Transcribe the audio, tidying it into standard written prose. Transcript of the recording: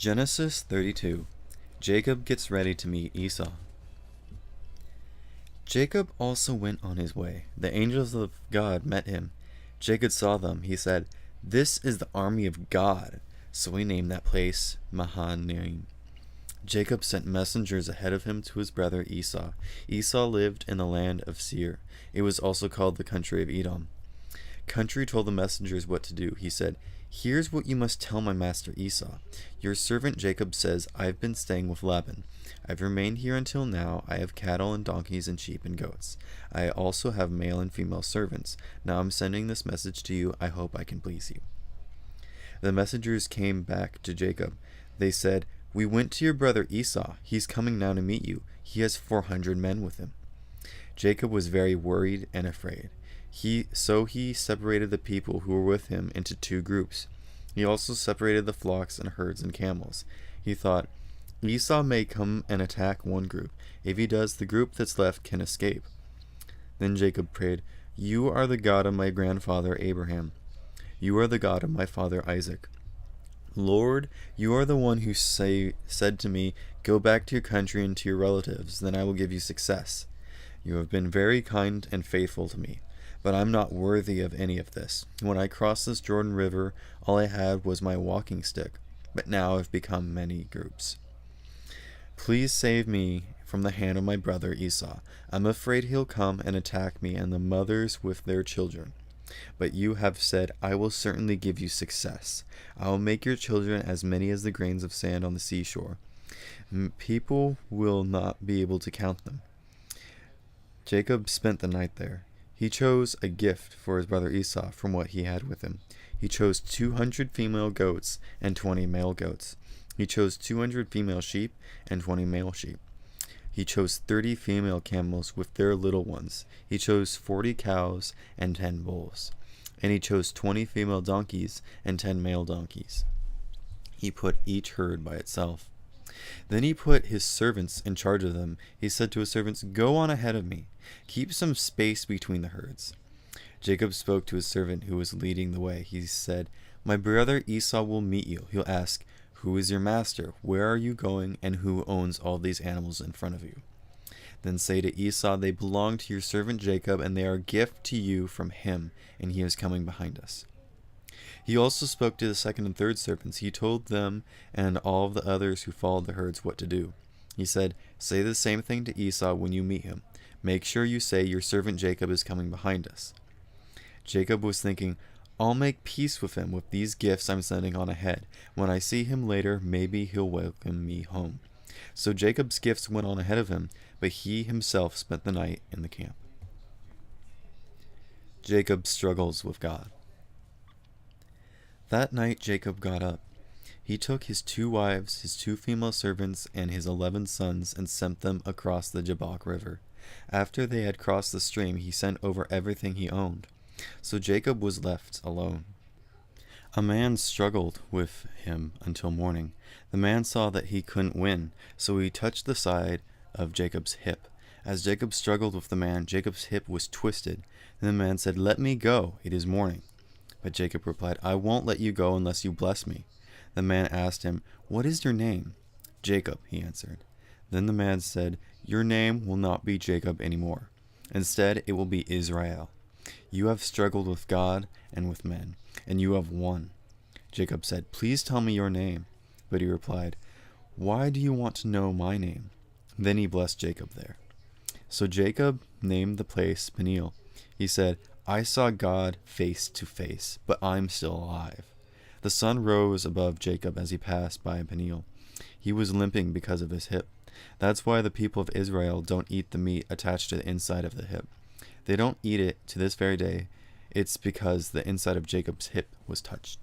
Genesis 32. Jacob gets ready to meet Esau. Jacob also went on his way. The angels of God met him. Jacob saw them. He said, "This is the army of God." So he named that place Mahanaim. Jacob sent messengers ahead of him to his brother Esau. Esau lived in the land of Seir. It was also called the country of Edom. Country told the messengers what to do. He said, "Here's what you must tell my master Esau. Your servant Jacob says, I've been staying with Laban. I've remained here until now. I have cattle and donkeys and sheep and goats. I also have male and female servants. Now I'm sending this message to you. I hope I can please you." The messengers came back to Jacob. They said, "We went to your brother Esau. He's coming now to meet you. He has 400 men with him." Jacob was very worried and afraid. So he separated the people who were with him into two groups. He also separated the flocks and herds and camels. He thought, Esau may come and attack one group. If he does, the group that's left can escape. Then Jacob prayed, "You are the God of my grandfather Abraham. You are the God of my father Isaac. Lord, you are the one who said to me, 'Go back to your country and to your relatives, then I will give you success.' You have been very kind and faithful to me. But I'm not worthy of any of this. When I crossed this Jordan River, all I had was my walking stick. But now I've become many groups. Please save me from the hand of my brother Esau. I'm afraid he'll come and attack me and the mothers with their children. But you have said, I will certainly give you success. I will make your children as many as the grains of sand on the seashore. People will not be able to count them." Jacob spent the night there. He chose a gift for his brother Esau from what he had with him. He chose 200 female goats and 20 male goats. He chose 200 female sheep and 20 male sheep. He chose 30 female camels with their little ones. He chose 40 cows and 10 bulls. And he chose 20 female donkeys and 10 male donkeys. He put each herd by itself. Then he put his servants in charge of them. He said to his servants, "Go on ahead of me. Keep some space between the herds." Jacob spoke to his servant who was leading the way. He said, "My brother Esau will meet you. He'll ask, 'Who is your master? Where are you going? And who owns all these animals in front of you?' Then say to Esau, 'They belong to your servant Jacob, and they are a gift to you from him, and he is coming behind us.'" He also spoke to the second and third servants. He told them and all of the others who followed the herds what to do. He said, "Say the same thing to Esau when you meet him. Make sure you say, 'Your servant Jacob is coming behind us.'" Jacob was thinking, "I'll make peace with him with these gifts I'm sending on ahead. When I see him later, maybe he'll welcome me home." So Jacob's gifts went on ahead of him, but he himself spent the night in the camp. Jacob struggles with God. That night Jacob got up. He took his 2 wives, his 2 female servants, and his 11 sons and sent them across the Jabbok River. After they had crossed the stream, he sent over everything he owned. So Jacob was left alone. A man struggled with him until morning. The man saw that he couldn't win, so he touched the side of Jacob's hip. As Jacob struggled with the man, Jacob's hip was twisted. Then the man said, "Let me go, it is morning." But Jacob replied, "I won't let you go unless you bless me." The man asked him, "What is your name?" "Jacob," he answered. Then the man said, "Your name will not be Jacob anymore. Instead, it will be Israel. You have struggled with God and with men, and you have won." Jacob said, "Please tell me your name." But he replied, "Why do you want to know my name?" Then he blessed Jacob there. So Jacob named the place Peniel. He said, "I saw God face to face, but I'm still alive." The sun rose above Jacob as he passed by Peniel. He was limping because of his hip. That's why the people of Israel don't eat the meat attached to the inside of the hip. They don't eat it to this very day. It's because the inside of Jacob's hip was touched.